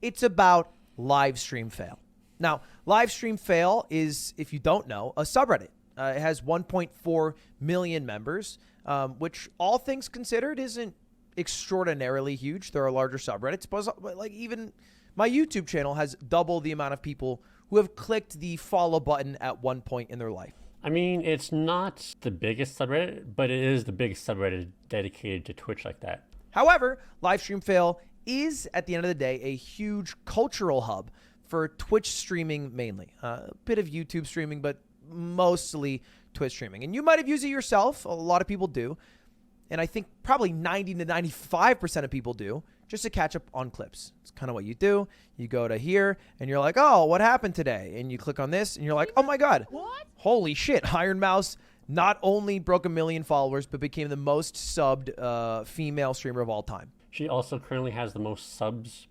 It's about Livestreamfail. Now, Livestreamfail is, if you don't know, a subreddit. It has 1.4 million members, which all things considered isn't extraordinarily huge. There are larger subreddits, but like even my YouTube channel has double the amount of people who have clicked the follow button at one point in their life. I mean, it's not the biggest subreddit, but it is the biggest subreddit dedicated to Twitch like that. However, Livestreamfail is, at the end of the day, a huge cultural hub for Twitch streaming mainly. A bit of YouTube streaming, but mostly Twitch streaming. And you might have used it yourself. A lot of people do. And I think probably 90 to 95% of people do, just to catch up on clips. It's kind of what you do. You go to here, and you're like, oh, what happened today? And you click on this, and you're like, oh my God. What? Holy shit. Iron Mouse not only broke 1 million followers, but became the most subbed female streamer of all time. She also currently has the most subs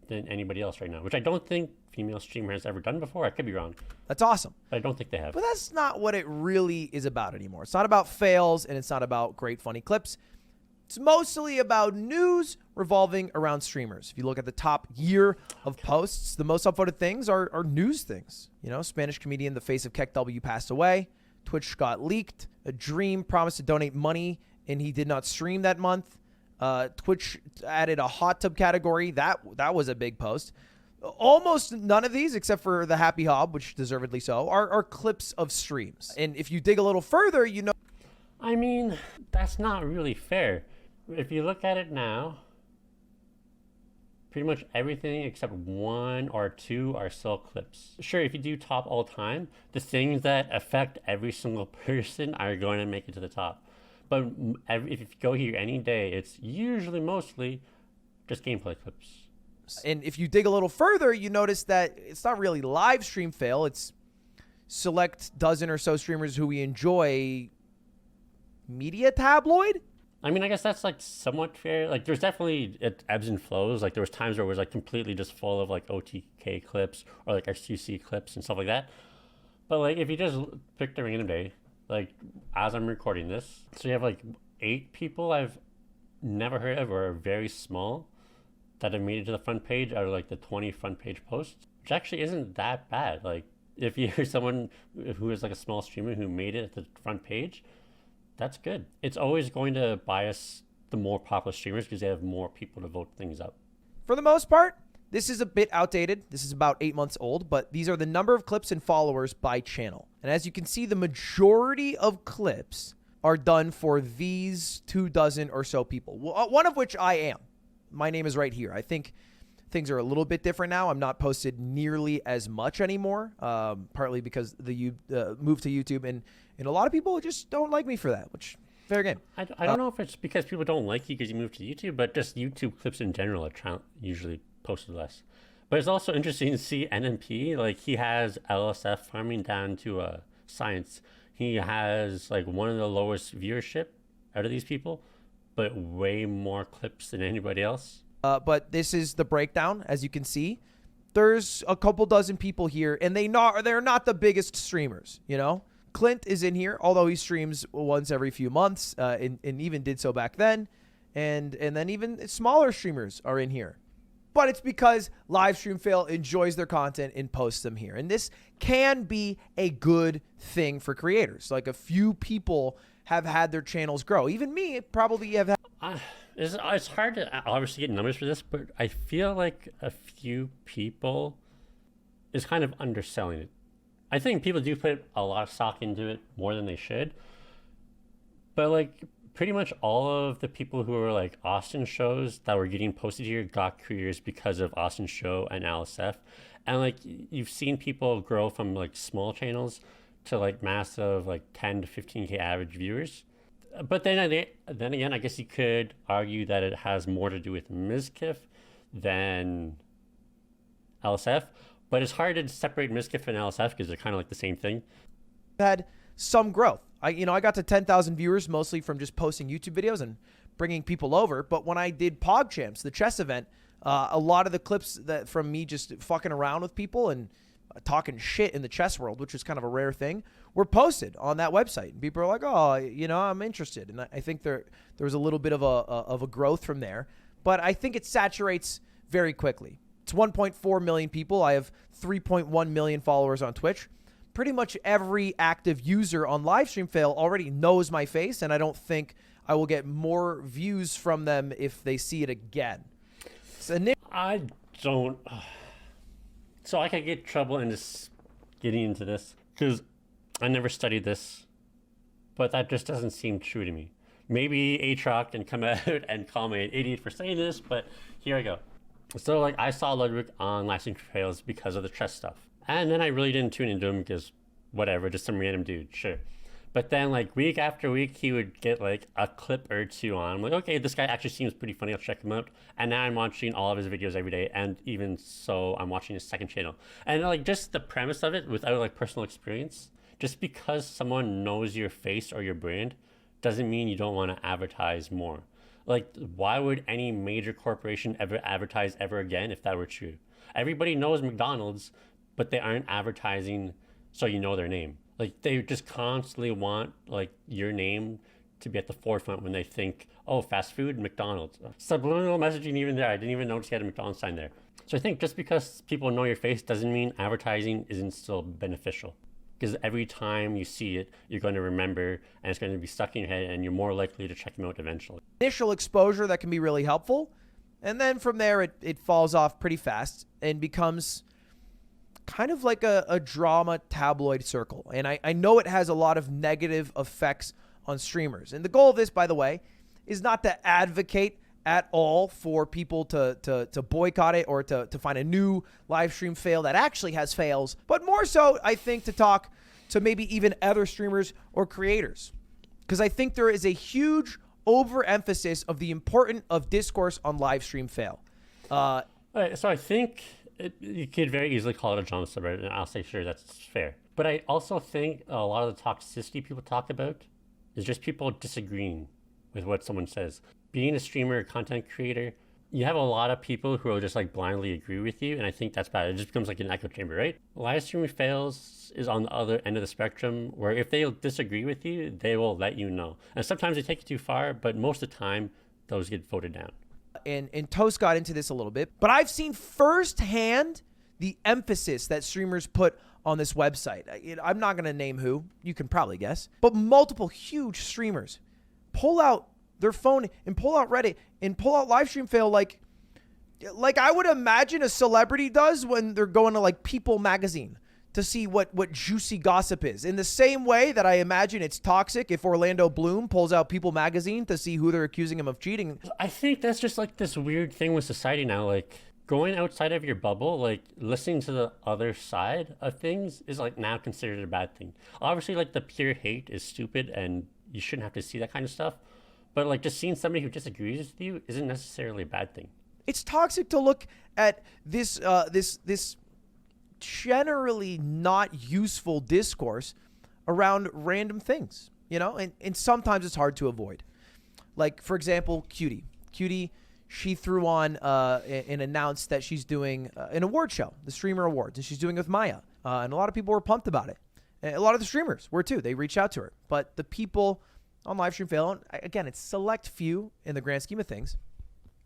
than anybody else right now, which I don't think female streamer has ever done before. I could be wrong. That's awesome. But I don't think they have. But that's not what it really is about anymore. It's not about fails, and it's not about great funny clips. It's mostly about news revolving around streamers. If you look at the top year of posts, the most upvoted things are news things. You know, Spanish comedian The Face of Keck W passed away. Twitch got leaked. A Dream promised to donate money, and he did not stream that month. Twitch added a hot tub category. That was a big post. Almost none of these, except for the Happy Hob, which deservedly so, are clips of streams. And if you dig a little further, you know. I mean, that's not really fair. If you look at it now, pretty much everything except 1 or 2 are still clips. Sure, if you do top all time, the things that affect every single person are going to make it to the top. But if you go here any day, it's usually mostly just gameplay clips. And if you dig a little further, you notice that it's not really live stream fail. It's select dozen or so streamers who we enjoy media tabloid. I mean, I guess that's like somewhat fair. Like there's definitely it ebbs and flows. Like there was times where it was like completely just full of like OTK clips or like XQC clips and stuff like that. But like if you just pick the random day, like as I'm recording this, so you have like 8 people I've never heard of or are very small that have made it to the front page out of like the 20 front page posts, which actually isn't that bad. Like if you're someone who is like a small streamer who made it at the front page, that's good. It's always going to bias the more popular streamers because they have more people to vote things up. For the most part, this is a bit outdated. This is about 8 months old, but these are the number of clips and followers by channel. And as you can see, the majority of clips are done for these 24 or so people, one of which I am. My name is right here. I think things are a little bit different now. I'm not posted nearly as much anymore, partly because the move to YouTube, and a lot of people just don't like me for that, which fair game. I don't know if it's because people don't like you because you moved to YouTube, but just YouTube clips in general are usually posted less. But it's also interesting to see NMP, like he has LSF farming down to science. He has like one of the lowest viewership out of these people, but way more clips than anybody else. But this is the breakdown. As you can see, there's a couple dozen people here, and they're not the biggest streamers, you know? Clint is in here, although he streams once every few months, and even did so back then. And then even smaller streamers are in here. But it's because Livestreamfail enjoys their content and posts them here. And this can be a good thing for creators. Like a few people have had their channels grow. Even me probably have had. It's hard to obviously get numbers for this, but I feel like a few people is kind of underselling it. I think people do put a lot of stock into it, more than they should. But like pretty much all of the people who were like Austin shows that were getting posted here got careers because of Austin show and LSF. And like you've seen people grow from like small channels to like massive like 10 to 15K average viewers. But then again, I guess you could argue that it has more to do with Mizkif than LSF. But it's hard to separate Mizkif and LSF because they're kind of like the same thing. Had some growth. I got to 10,000 viewers mostly from just posting YouTube videos and bringing people over. But when I did PogChamps, the chess event, a lot of the clips that from me just fucking around with people and talking shit in the chess world, which is kind of a rare thing, were posted on that website. And people are like, oh, I'm interested. And I think there was a little bit of a growth from there. But I think it saturates very quickly. It's 1.4 million people. I have 3.1 million followers on Twitch. Pretty much every active user on Livestreamfail already knows my face, and I don't think I will get more views from them if they see it again. I don't. So I could get trouble in just getting into this because I never studied this, but that just doesn't seem true to me. Maybe Aatrox can come out and call me an idiot for saying this, but here I go. So like I saw Ludwig on Livestreamfails because of the chess stuff. And then I really didn't tune into him because whatever, just some random dude, sure. But then like week after week, he would get like a clip or two on. I'm like, okay, this guy actually seems pretty funny. I'll check him out. And now I'm watching all of his videos every day. And even so, I'm watching his second channel. And like just the premise of it without like personal experience, just because someone knows your face or your brand doesn't mean you don't want to advertise more. Like, why would any major corporation ever advertise ever again if that were true? Everybody knows McDonald's, but they aren't advertising so you know their name. Like, they just constantly want, like, your name to be at the forefront when they think, oh, fast food, McDonald's. Subliminal messaging even there. I didn't even notice you had a McDonald's sign there. So I think just because people know your face doesn't mean advertising isn't still beneficial. Because every time you see it, you're going to remember, and it's going to be stuck in your head, and you're more likely to check them out eventually. Initial exposure that can be really helpful, and then from there it falls off pretty fast and becomes kind of like a drama tabloid circle. And I know it has a lot of negative effects on streamers. And the goal of this, by the way, is not to advocate at all for people to boycott it or to find a new live stream fail that actually has fails, but more so, I think, to talk to maybe even other streamers or creators. Because I think there is a huge overemphasis of the importance of discourse on live stream fail. All right, so I think you could very easily call it a drama subreddit, and I'll say sure, that's fair. But I also think a lot of the toxicity people talk about is just people disagreeing with what someone says. Being a streamer or content creator, you have a lot of people who will just like blindly agree with you, and I think that's bad. It just becomes like an echo chamber, right? Livestreamfails is on the other end of the spectrum, where if they disagree with you, they will let you know. And sometimes they take it too far, but most of the time, those get voted down. And Toast got into this a little bit, but I've seen firsthand the emphasis that streamers put on this website. I'm not going to name who, you can probably guess, but multiple huge streamers pull out their phone and pull out Reddit and pull out Livestreamfail like I would imagine a celebrity does when they're going to like People magazine to see what juicy gossip is. In the same way that I imagine it's toxic if Orlando Bloom pulls out People magazine to see who they're accusing him of cheating. I think that's just like this weird thing with society now. Like going outside of your bubble, like listening to the other side of things is like now considered a bad thing. Obviously, like the pure hate is stupid and you shouldn't have to see that kind of stuff. But like just seeing somebody who disagrees with you isn't necessarily a bad thing. It's toxic to look at this this generally not useful discourse around random things, you know, and sometimes it's hard to avoid. Like, for example, Cutie, she threw on and announced that she's doing an award show, the Streamer Awards, and she's doing it with Maya. And a lot of people were pumped about it. And a lot of the streamers were too. They reached out to her. But the people on Livestreamfail, again, it's select few in the grand scheme of things,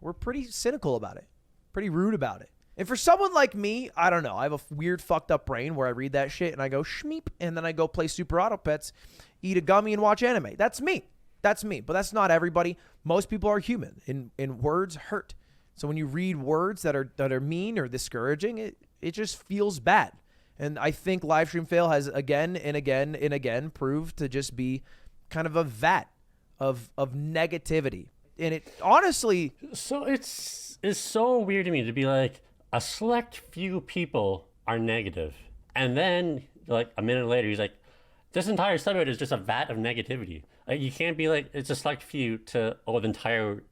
were pretty cynical about it, pretty rude about it. And for someone like me, I don't know. I have a weird fucked up brain where I read that shit and I go schmeep, and then I go play Super Auto Pets, eat a gummy, and watch anime. That's me. That's me. But that's not everybody. Most people are human, and words hurt. So when you read words that are mean or discouraging, it just feels bad. And I think Livestreamfail has again and again and again proved to just be kind of a vat of negativity. And it honestly... So it's so weird to me to be like, a select few people are negative. And then, like, a minute later, he's like, this entire subreddit is just a vat of negativity. Like, you can't be like, it's a select few to, oh, the entire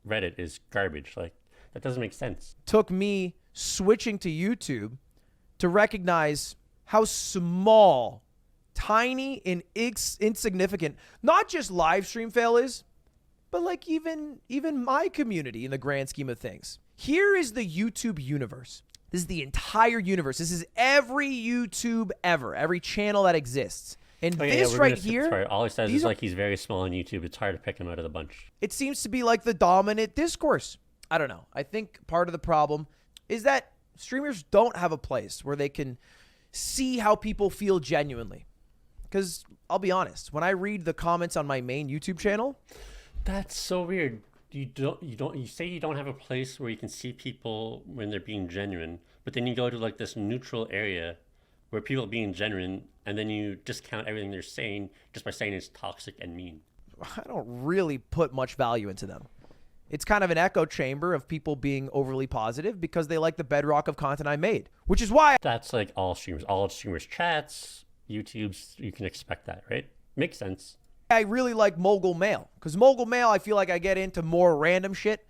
Reddit is garbage. Like, that doesn't make sense. Took me switching to YouTube to recognize how small, tiny, and insignificant, not just Livestreamfail is, but like even my community in the grand scheme of things. Here is the YouTube universe. This is the entire universe. This is every YouTube ever, every channel that exists. And this right here... Sorry, all he says is like he's very small on YouTube. It's hard to pick him out of the bunch. It seems to be like the dominant discourse. I don't know. I think part of the problem is that Streamers don't have a place where they can see how people feel genuinely. Because I'll be honest, when I read the comments on my main YouTube channel, That's so weird. You say you don't have a place where you can see people when they're being genuine, but then you go to like this neutral area where people are being genuine, and then you discount everything they're saying just by saying it's toxic and mean. I don't really put much value into them. It's kind of an echo chamber of people being overly positive because they like the bedrock of content I made, which is why That's like all streamers chats, YouTube's, you can expect that, right? Makes sense. I really like Mogul Mail. Because Mogul Mail, I feel like I get into more random shit,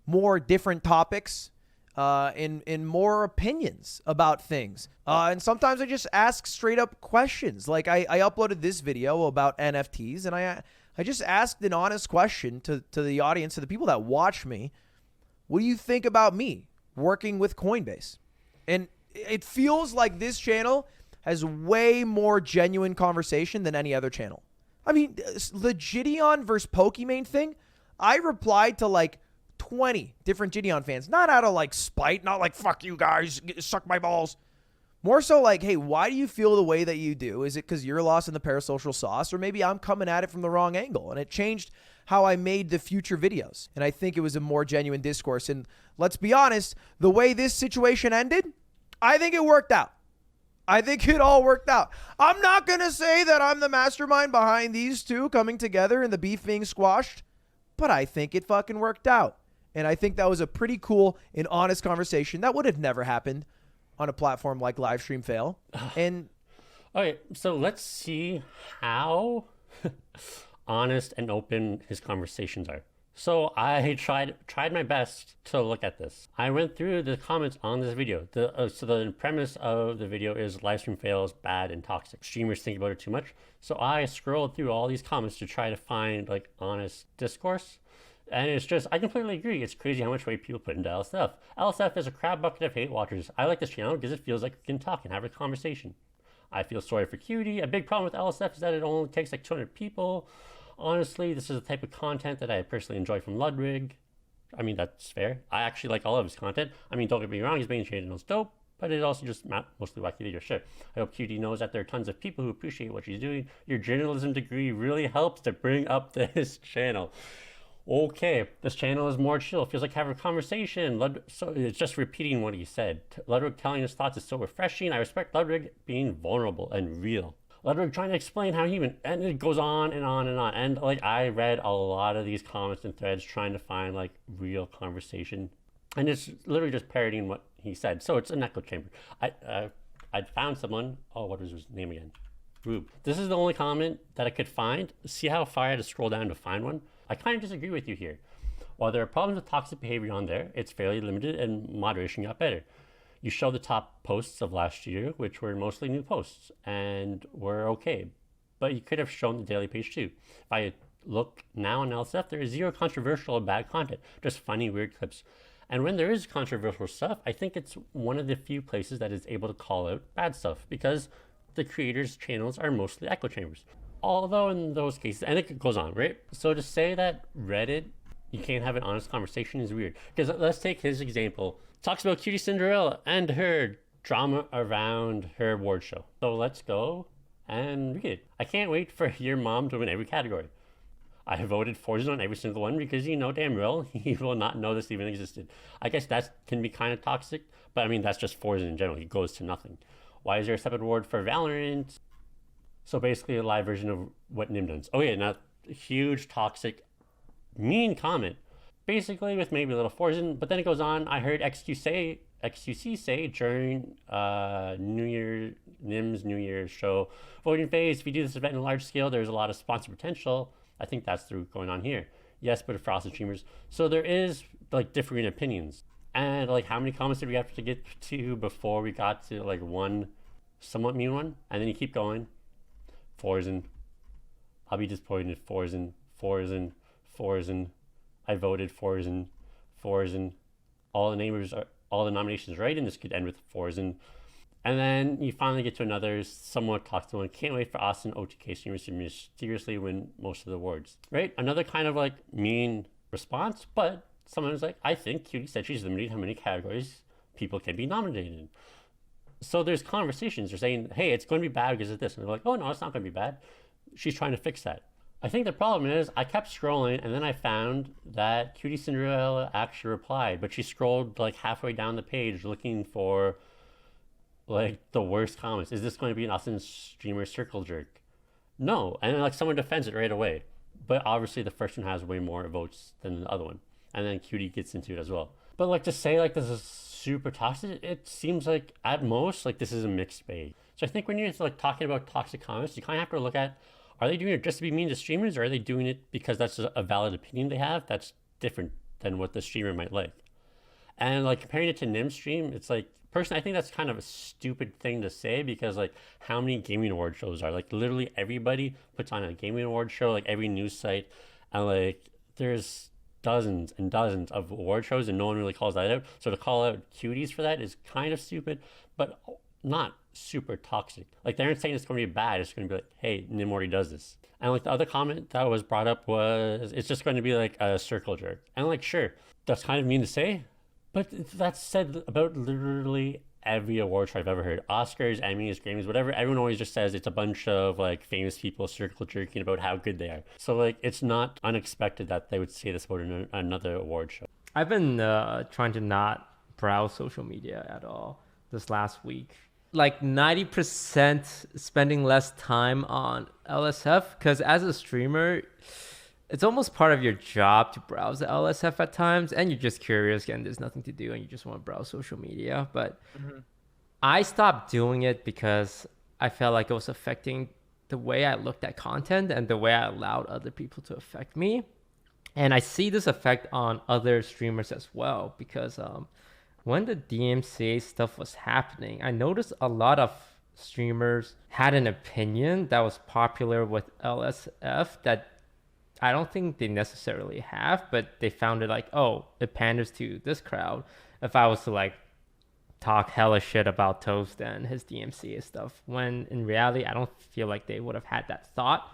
more different topics, and more opinions about things. And sometimes I just ask straight up questions. Like I uploaded this video about NFTs, and I just asked an honest question to the audience, to the people that watch me. What do you think about me working with Coinbase? And it feels like this channel has way more genuine conversation than any other channel. I mean, the Gideon versus Pokimane thing, I replied to like 20 different Gideon fans. Not out of like spite, not like, fuck you guys, suck my balls. More so like, hey, why do you feel the way that you do? Is it because you're lost in the parasocial sauce? Or maybe I'm coming at it from the wrong angle? And it changed how I made the future videos. And I think it was a more genuine discourse. And let's be honest, the way this situation ended, I think it worked out. I think it all worked out. I'm not going to say that I'm the mastermind behind these two coming together and the beef being squashed, but I think it fucking worked out. And I think that was a pretty cool and honest conversation that would have never happened on a platform like Livestreamfails. And Okay, so let's see how honest and open his conversations are. So I tried my best to look at this. I went through the comments on this video. So the premise of the video is Livestreamfails bad and toxic. Streamers think about it too much. So I scrolled through all these comments to try to find like honest discourse. And it's just, I completely agree. It's crazy how much weight people put into LSF. LSF is a crab bucket of hate watchers. I like this channel because it feels like we can talk and have a conversation. I feel sorry for Cutie. A big problem with LSF is that it only takes like 200 people. Honestly, this is the type of content that I personally enjoy from Ludwig. I mean, that's fair. I actually like all of his content. I mean, don't get me wrong, his main channel is dope, but it's also just mostly wacky videos. Sure. I hope Cutie knows that there are tons of people who appreciate what she's doing. Your journalism degree really helps to bring up this channel. Okay, this channel is more chill. It feels like having a conversation. So it's just repeating what he said. Ludwig telling his thoughts is so refreshing. I respect Ludwig being vulnerable and real. Ludwig trying to explain how he went, and it goes on and on and on. And like I read a lot of these comments and threads trying to find like real conversation, and it's literally just parodying what he said. So it's an echo chamber. I found someone. Oh, what was his name again? Rube. This is the only comment that I could find. See how far I had to scroll down to find one? I kind of disagree with you here. While there are problems with toxic behavior on there, it's fairly limited and moderation got better. You show the top posts of last year, which were mostly new posts, and were okay. But you could have shown the daily page too. If I look now on LSF, there is zero controversial or bad content, just funny, weird clips. And when there is controversial stuff, I think it's one of the few places that is able to call out bad stuff, because the creators' channels are mostly echo chambers. Although in those cases, and it goes on, right? So to say that Reddit, you can't have an honest conversation is weird. Because let's take his example. Talks about Cutie Cinderella and her drama around her award show. So let's go and read it. I can't wait for your mom to win every category. I voted Forza on every single one because you know damn well he will not know this even existed. I guess that can be kind of toxic, but I mean that's just Forza in general. He goes to nothing. Why is there a separate award for Valorant? So basically a live version of what Nim does. Oh yeah, now huge toxic mean comment. Basically with maybe a little Forza, but then it goes on. I heard XQC say during Nim's New Year's show, voting phase, if you do this event in a large scale, there's a lot of sponsor potential. I think that's through going on here. Yes, but for Frosted Streamers. So there is like differing opinions. And like how many comments did we have to get to before we got to like one somewhat mean one? And then you keep going. Forzen. I'll be disappointed. Forzen. I voted Forzen. All the nominations right, and this could end with Forzen. And then you finally get to another somewhat toxic one. Can't wait for Austin OTK streamers to mysteriously win most of the awards. Right? Another kind of like mean response, but someone was like, I think Cutie said she's limited how many categories people can be nominated. So there's conversations. They're saying, hey, it's going to be bad because of this. And they're like, oh, no, it's not going to be bad. She's trying to fix that. I think the problem is I kept scrolling, and then I found that Cutie Cinderella actually replied, but she scrolled like halfway down the page looking for like the worst comments. Is this going to be an Austin streamer circle jerk? No. And then like someone defends it right away. But obviously the first one has way more votes than the other one. And then Cutie gets into it as well. But like to say like this is super toxic, it seems like at most like this is a mixed bag. So I think when you're like talking about toxic comments, you kind of have to look at, are they doing it just to be mean to streamers, or are they doing it because that's a valid opinion they have that's different than what the streamer might like? And like comparing it to Nim's stream, it's like, personally, I think that's kind of a stupid thing to say, because like how many gaming award shows are? Like literally everybody puts on a gaming award show, like every news site, and like there's dozens and dozens of award shows and no one really calls that out. So to call out Cuties for that is kind of stupid, but not super toxic. Like they aren't saying it's going to be bad. It's going to be like, hey, Nim already does this. And like the other comment that was brought up was, it's just going to be like a circle jerk. And like, sure, that's kind of mean to say, but that's said about literally every award show I've ever heard. Oscars, Emmys, Grammys, whatever. Everyone always just says it's a bunch of like famous people circle jerking about how good they are. So like it's not unexpected that they would say this about another award show. I've been trying to not browse social media at all this last week. Like 90% spending less time on LSF, because as a streamer, it's almost part of your job to browse the LSF at times, and you're just curious and there's nothing to do and you just want to browse social media. But I stopped doing it because I felt like it was affecting the way I looked at content and the way I allowed other people to affect me. And I see this effect on other streamers as well, because when the DMCA stuff was happening, I noticed a lot of streamers had an opinion that was popular with LSF that I don't think they necessarily have, but they found it like, oh, it panders to this crowd. If I was to like talk hella shit about Toast and his DMCA stuff, when in reality, I don't feel like they would have had that thought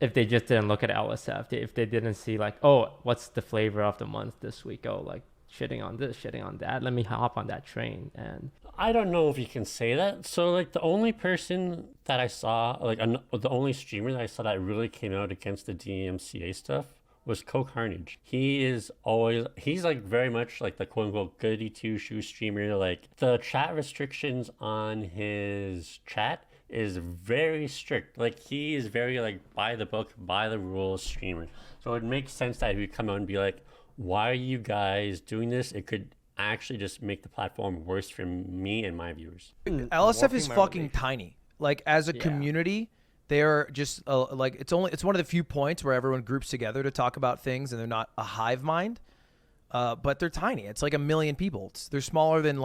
if they just didn't look at LSF. If they didn't see like, oh, what's the flavor of the month this week? Oh, like shitting on this, shitting on that. Let me hop on that train. And I don't know if you can say that. So like the only person that I saw, like the only streamer that I saw that really came out against the DMCA stuff was Co-Carnage. He's like very much like the quote unquote goody two shoe streamer. Like the chat restrictions on his chat is very strict. Like he is very like by the book, by the rules streamer. So it makes sense that he would come out and be like, why are you guys doing this? It could actually just make the platform worse for me and my viewers. LSF is fucking tiny. Like as a community, they're just like it's one of the few points where everyone groups together to talk about things, and they're not a hive mind. But they're tiny. It's like 1 million people. They're smaller than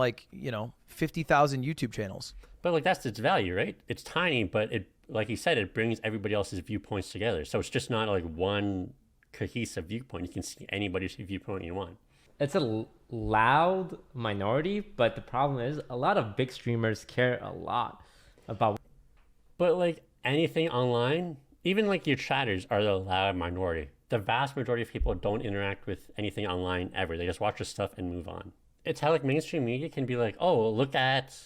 50,000 YouTube channels. But like that's its value, right? It's tiny, but it, like you said, it brings everybody else's viewpoints together. So it's just not like one cohesive viewpoint. You can see anybody's viewpoint you want. It's a loud minority, but the problem is a lot of big streamers care a lot about. But like anything online, even like your chatters are the loud minority. The vast majority of people don't interact with anything online ever. They just watch the stuff and move on. It's how like mainstream media can be like, oh, look at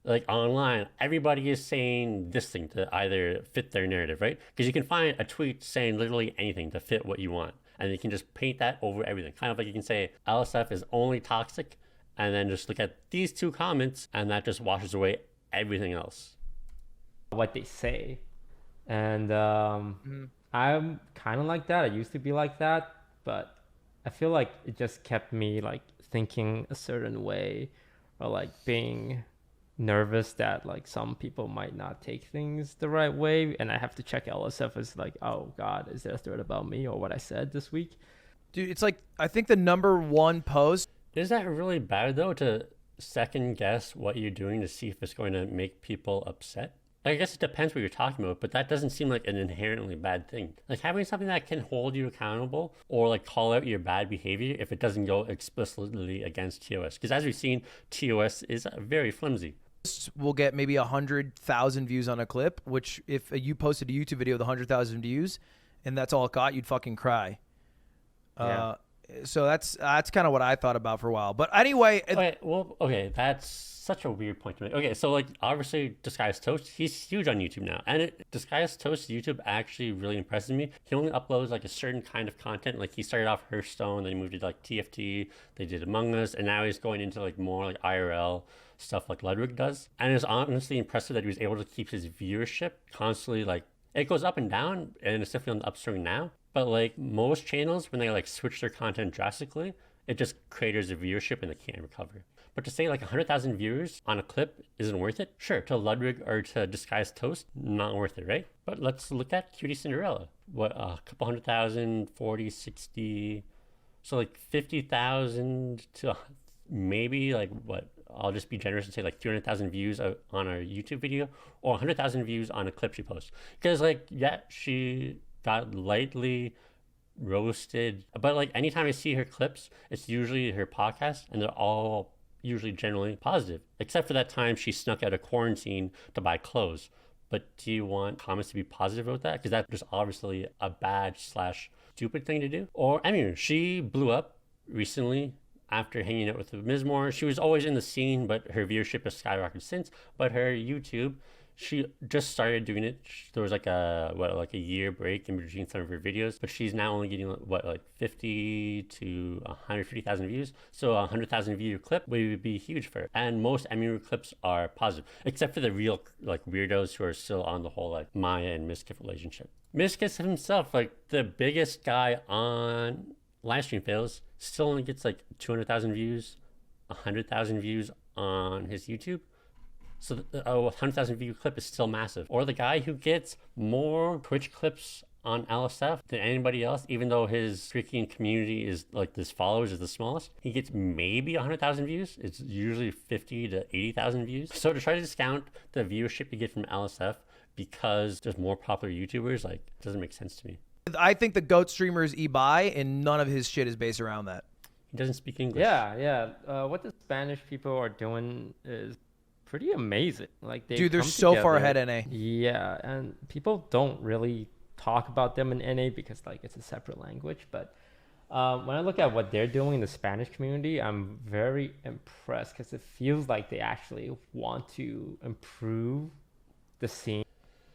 like online, everybody is saying this thing to either fit their narrative, right? Because you can find a tweet saying literally anything to fit what you want. And you can just paint that over everything. Kind of like you can say LSF is only toxic, and then just look at these 2 comments, and that just washes away everything else. What they say. And I'm kind of like that. I used to be like that, but I feel like it just kept me like thinking a certain way, or like being nervous that like some people might not take things the right way, and I have to check LSF as like, oh god, is there a thread about me or what I said this week? Dude, it's like I think the #1 post. Is that really bad though, to second guess what you're doing to see if it's going to make people upset? I guess it depends what you're talking about, but that doesn't seem like an inherently bad thing. Like having something that can hold you accountable or like call out your bad behavior if it doesn't go explicitly against TOS. Because as we've seen, TOS is very flimsy. We'll get maybe 100,000 views on a clip, which if you posted a YouTube video with 100,000 views and that's all it got, you'd fucking cry. So that's kind of what I thought about for a while. But anyway, Okay, that's such a weird point to make. Okay, so like obviously Disguised Toast, he's huge on YouTube now, and Disguised Toast YouTube actually really impresses me. He only uploads like a certain kind of content. Like he started off Hearthstone, then he moved to like TFT, they did Among Us, and now he's going into like more like IRL stuff like Ludwig does. And it's honestly impressive that he was able to keep his viewership constantly like it goes up and down, and it's definitely on the upswing now. But like most channels, when they like switch their content drastically, it just craters the viewership and they can't recover. But to say like 100,000 viewers on a clip isn't worth it, sure, to Ludwig or to Disguised Toast, not worth it, right? But let's look at Cutie Cinderella. What, a couple 100,000, 40, 60, so like 50,000 to maybe like what, I'll just be generous and say like 300,000 views on a YouTube video, or 100,000 views on a clip she posts. Because like, yeah, she got lightly roasted, but like anytime I see her clips, it's usually her podcast, and they're all usually generally positive, except for that time she snuck out of quarantine to buy clothes. But do you want comments to be positive about that? Because that's just obviously a bad / stupid thing to do. Or I mean, she blew up recently after hanging out with Mizmore. She was always in the scene, but her viewership has skyrocketed since. But her YouTube, she just started doing it. There was like a year break in between some of her videos, but she's now only getting like 50 to 150,000 views. So a 100,000 view clip would be huge for her. And most Emu clips are positive, except for the real like weirdos who are still on the whole like Maya and Miskiff relationship. Miskiff himself, like the biggest guy on Livestreamfails, still only gets like 200,000 views, 100,000 views on his YouTube. So a 100,000 view clip is still massive. Or the guy who gets more Twitch clips on LSF than anybody else, even though his freaking community is like his followers is the smallest, he gets maybe 100,000 views. It's usually 50 to 80,000 views. So to try to discount the viewership you get from LSF because there's more popular YouTubers, like, it doesn't make sense to me. I think the GOAT streamer is Ibai, and none of his shit is based around that. He doesn't speak English. Yeah. What the Spanish people are doing is pretty amazing. Like they're so far ahead NA. Yeah, and people don't really talk about them in NA because like it's a separate language. But when I look at what they're doing in the Spanish community, I'm very impressed because it feels like they actually want to improve the scene.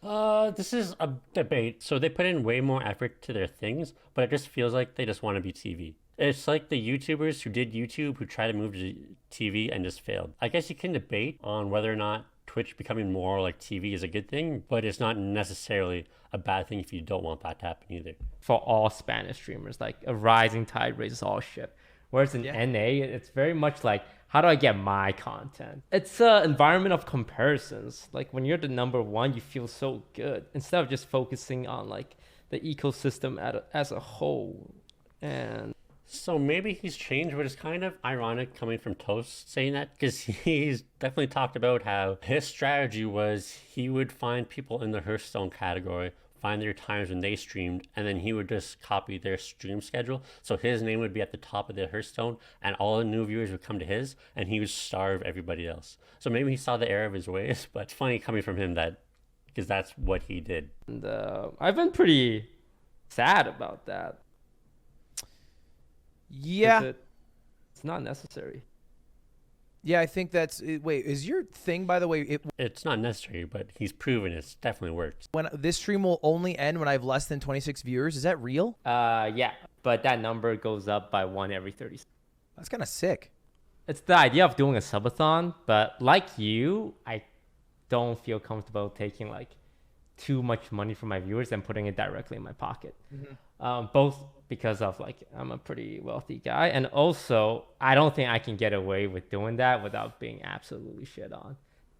This is a debate. So they put in way more effort to their things, but it just feels like they just want to be TV. It's like the YouTubers who did YouTube who tried to move to TV and just failed. I guess you can debate on whether or not Twitch becoming more like TV is a good thing, but it's not necessarily a bad thing if you don't want that to happen either. For all Spanish streamers, like a rising tide raises all ship. Whereas in NA, it's very much like, how do I get my content? It's an environment of comparisons. Like when you're the number one, you feel so good instead of just focusing on like the ecosystem as a whole. And so maybe he's changed, but it's kind of ironic coming from Toast saying that, because he's definitely talked about how his strategy was he would find people in the Hearthstone category, find their times when they streamed, and then he would just copy their stream schedule. So his name would be at the top of the Hearthstone, and all the new viewers would come to his, and he would starve everybody else. So maybe he saw the error of his ways, but it's funny coming from him that, because that's what he did. And I've been pretty sad about that. Yeah. It's not necessary. Yeah, I think that's... Wait, is your thing, by the way... It's not necessary, but he's proven it's definitely works. When this stream will only end when I have less than 26 viewers, is that real? Yeah, but that number goes up by 1 every 30 seconds. That's kind of sick. It's the idea of doing a subathon, but like you, I don't feel comfortable taking like too much money from my viewers and putting it directly in my pocket. Mm-hmm. Both because of like I'm a pretty wealthy guy, and also I don't think I can get away with doing that without being absolutely shit on.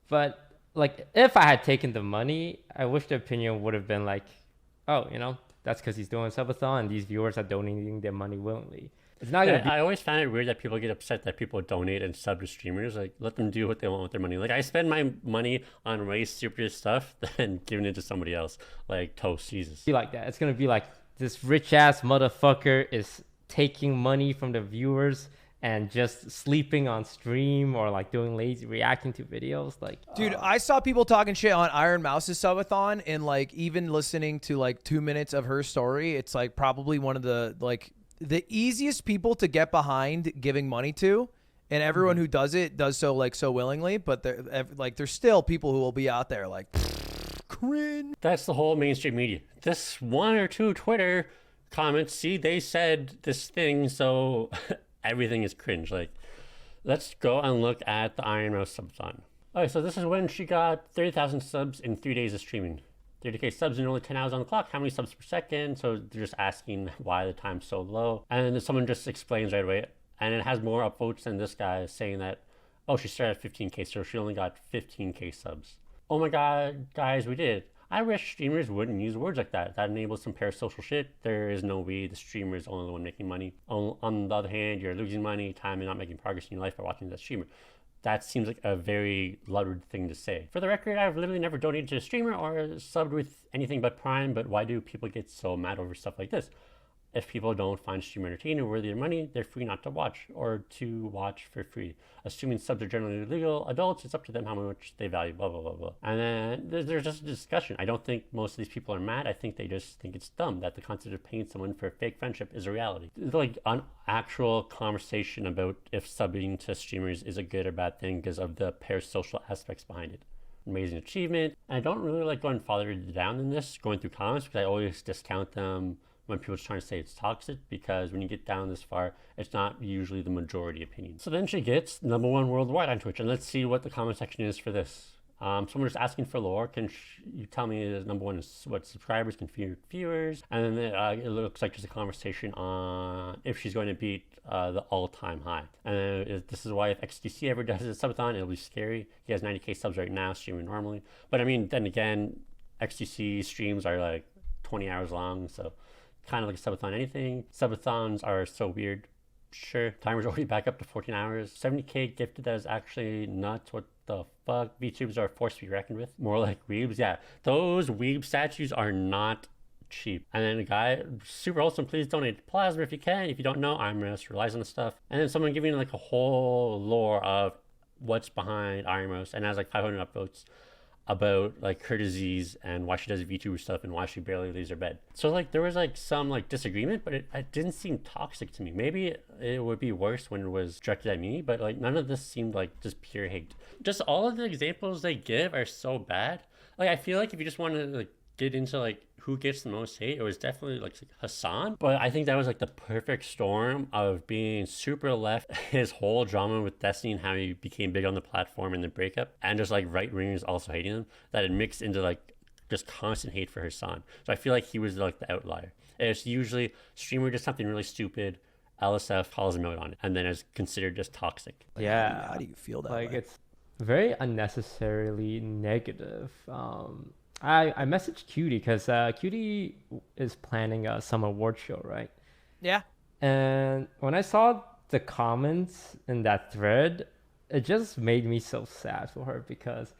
But like if I had taken the money, I wish the opinion would have been like, oh, you know, that's because he's doing a subathon and these viewers are donating their money willingly. It's not gonna be... I always find it weird that people get upset that people donate and sub to streamers. Like, let them do what they want with their money. Like, I spend my money on way stupider stuff than giving it to somebody else, like Toast. Jesus. Be like that. It's gonna be like this rich ass motherfucker is taking money from the viewers and just sleeping on stream or like doing lazy reacting to videos. Like, dude, I saw people talking shit on Iron Mouse's subathon, and like even listening to like 2 minutes of her story, it's like probably one of the like the easiest people to get behind giving money to, and everyone who does it does so like so willingly, but there's still people who will be out there like cringe. That's the whole mainstream media. This one or two Twitter comments, see, they said this thing, so everything is cringe. Like, let's go and look at the Iron Mouse subathon. Okay, so this is when she got 30,000 subs in 3 days of streaming. 30k subs in only 10 hours on the clock. How many subs per second? So they're just asking why the time's so low. And then someone just explains right away. And it has more upvotes than this guy saying that, oh, she started at 15k, so she only got 15k subs. Oh my god, guys, we did it. I wish streamers wouldn't use words like that. That enables some parasocial shit. There is no way the streamer is only the one making money. On the other hand, you're losing money, time, and not making progress in your life by watching that streamer. That seems like a very Ludwig thing to say. For the record, I've literally never donated to a streamer or subbed with anything but Prime, but why do people get so mad over stuff like this? If people don't find stream entertaining or worthy of money, they're free not to watch or to watch for free. Assuming subs are generally legal adults, it's up to them how much they value, blah, blah, blah, blah. And then there's just a discussion. I don't think most of these people are mad. I think they just think it's dumb that the concept of paying someone for a fake friendship is a reality. It's like an actual conversation about if subbing to streamers is a good or bad thing because of the parasocial aspects behind it. Amazing achievement. And I don't really like going farther down than this, going through comments, because I always discount them when people are trying to say it's toxic, because when you get down this far, it's not usually the majority opinion. So then she gets #1 worldwide on Twitch, and let's see what the comment section is for this. Someone is asking for lore. Can you tell me #1 is what subscribers, configured viewers, and then it looks like there's a conversation on if she's going to beat the all-time high. And this is why if XQC ever does a subathon, it'll be scary. He has 90k subs right now, streaming normally. But I mean, then again, XQC streams are like 20 hours long, so kind of like a subathon anything. Subathons are so weird. Sure, timer's already back up to 14 hours. 70k gifted, that is actually nuts. What the fuck? VTubers are a force to be reckoned with. More like weebs. Yeah, those weeb statues are not cheap. And then a guy, super awesome, please donate to Plasma if you can. If you don't know, I'm just relies on the stuff. And then someone giving like a whole lore of what's behind Iron Mouse, and has like 500 upvotes about like her disease and why she does VTuber stuff and why she barely leaves her bed. So like there was like some like disagreement, but it didn't seem toxic to me. Maybe it would be worse when it was directed at me, but like none of this seemed like just pure hate. Just all of the examples they give are so bad. Like I feel like if you just want to like get into like who gets the most hate, it was definitely like Hassan. But I think that was like the perfect storm of being super left, his whole drama with Destiny and how he became big on the platform and the breakup, and just like right wingers also hating him, that it mixed into like just constant hate for Hassan. So I feel like he was like the outlier. It's usually streamer does something really stupid, LSF calls him out on it, and then it's considered just toxic. Like, yeah. How do you feel that like way? It's very unnecessarily negative. I messaged Cutie because Cutie is planning some award show, right? Yeah. And when I saw the comments in that thread, it just made me so sad for her, because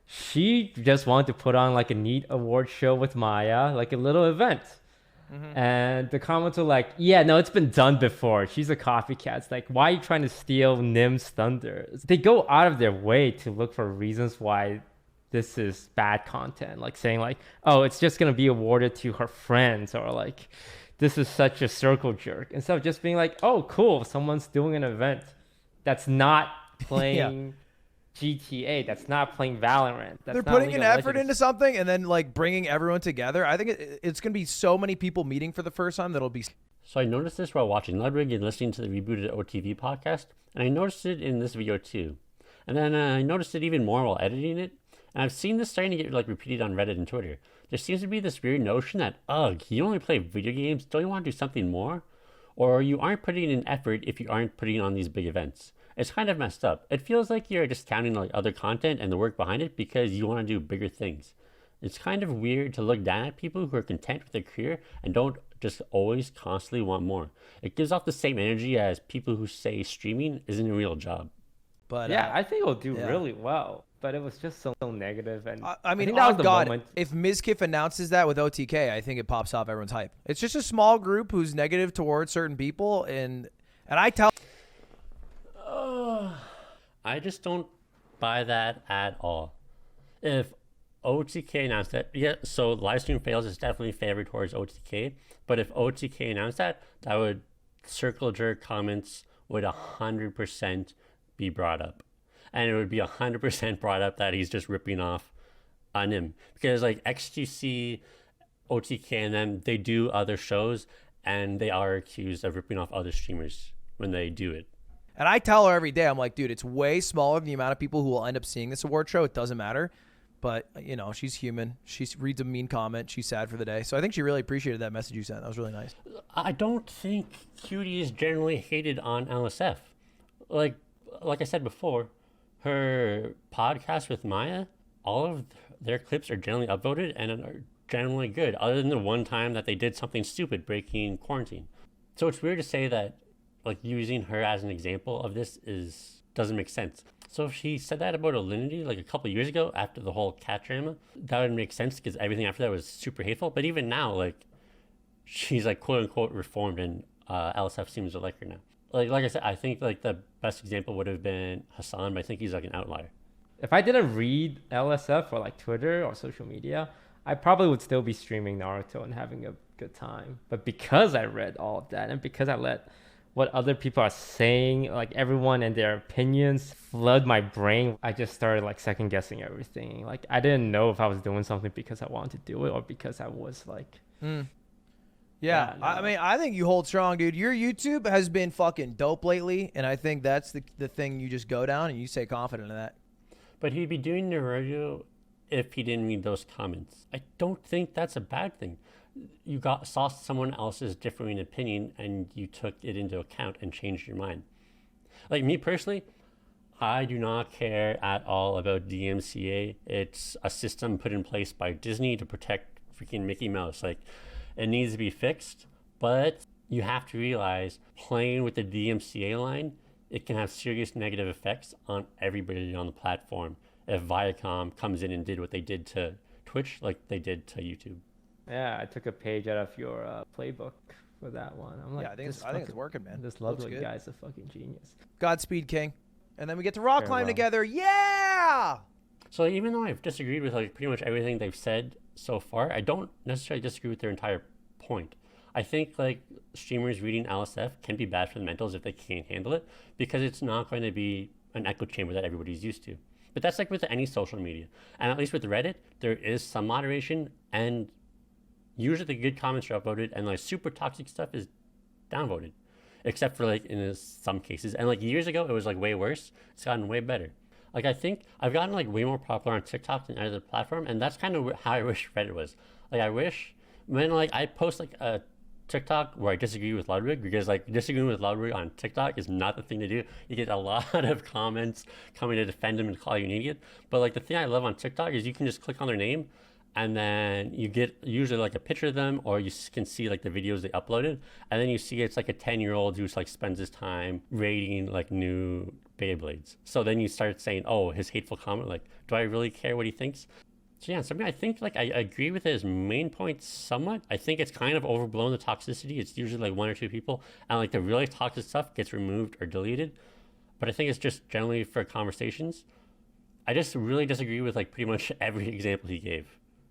she just wanted to put on like a neat award show with Maya, like a little event. Mm-hmm. And the comments were like, yeah, no, it's been done before. She's a copycat. It's like, why are you trying to steal Nim's thunder? They go out of their way to look for reasons why this is bad content, like saying like, oh, it's just going to be awarded to her friends, or like, this is such a circle jerk, instead of just being like, oh, cool, someone's doing an event that's not playing GTA, that's not playing Valorant. They're putting an effort into something and then like bringing everyone together. I think it's going to be so many people meeting for the first time that'll be. So I noticed this while watching Ludwig and listening to the rebooted OTV podcast, and I noticed it in this video too. And then I noticed it even more while editing it. And I've seen this starting to get like repeated on Reddit and Twitter. There seems to be this weird notion that, ugh, you only play video games, don't you want to do something more? Or you aren't putting in effort if you aren't putting on these big events. It's kind of messed up. It feels like you're discounting like other content and the work behind it because you want to do bigger things. It's kind of weird to look down at people who are content with their career and don't just always constantly want more. It gives off the same energy as people who say streaming isn't a real job. But yeah, I think it'll do really well. But it was just so negative. And I mean, that was the God, moment. if Mizkif announces that with OTK, I think it pops off everyone's hype. It's just a small group who's negative towards certain people, and I tell. I just don't buy that at all. If OTK announced that, yeah, so Livestreamfails is definitely favored towards OTK. But if OTK announced that, that would circle jerk comments would 100% be brought up. And it would be 100% brought up that he's just ripping off on him. Because like XQC, OTK, and them, they do other shows and they are accused of ripping off other streamers when they do it. And I tell her every day, I'm like, dude, it's way smaller than the amount of people who will end up seeing this award show. It doesn't matter. But, you know, she's human. She reads a mean comment. She's sad for the day. So I think she really appreciated that message you sent. That was really nice. I don't think Cutie is generally hated on LSF. Like I said before, her podcast with Maya, all of their clips are generally upvoted and are generally good, other than the one time that they did something stupid, breaking quarantine. So it's weird to say that like using her as an example of this doesn't make sense. So if she said that about Alinity like a couple of years ago after the whole cat drama, that would make sense because everything after that was super hateful. But even now, like she's like quote unquote reformed and LSF seems to like her now. Like I said, I think like the best example would have been Hassan, but I think he's like an outlier. If I didn't read LSF or like Twitter or social media, I probably would still be streaming Naruto and having a good time. But because I read all of that and because I let what other people are saying, like everyone and their opinions flood my brain, I just started like second guessing everything. Like I didn't know if I was doing something because I wanted to do it or because I was like... Yeah, no. I mean, I think you hold strong, dude. Your YouTube has been fucking dope lately, and I think that's the thing you just go down and you stay confident in that. But he'd be doing Naruto if he didn't read those comments. I don't think that's a bad thing. You saw someone else's differing opinion and you took it into account and changed your mind. Like me personally, I do not care at all about DMCA. It's a system put in place by Disney to protect freaking Mickey Mouse. Like, it needs to be fixed, but you have to realize playing with the DMCA line, it can have serious negative effects on everybody on the platform if Viacom comes in and did what they did to Twitch like they did to YouTube. Yeah, I took a page out of your playbook for that one. I'm like, Yeah, I think it's working, man. This Looks Ludwig good. guy's a fucking genius. Godspeed, King. And then we get to rock climb Farewell. together. Yeah! So even though I've disagreed with like pretty much everything they've said so far, I don't necessarily disagree with their entire point. I think like streamers reading LSF can be bad for the mentals if they can't handle it because it's not going to be an echo chamber that everybody's used to. But that's like with any social media. And at least with Reddit, there is some moderation and usually the good comments are upvoted and like super toxic stuff is downvoted. Except for like in some cases. And like years ago, it was like way worse. It's gotten way better. Like I think I've gotten like way more popular on TikTok than any other platform. And that's kind of how I wish Reddit was. Like I wish when like I post like a TikTok where I disagree with Ludwig, because like disagreeing with Ludwig on TikTok is not the thing to do. You get a lot of comments coming to defend him and call you an idiot. But like the thing I love on TikTok is you can just click on their name and then you get usually like a picture of them, or you can see like the videos they uploaded, and then you see it's like a 10-year-old who like spends his time rating like new Beyblades. So then you start saying, oh, his hateful comment, like, do I really care what he thinks? So yeah, something I think like I agree with his main point somewhat. I think it's kind of overblown, the toxicity. It's usually like one or two people, and like the really toxic stuff gets removed or deleted. But I think it's just generally for conversations. I just really disagree with like pretty much every example he gave.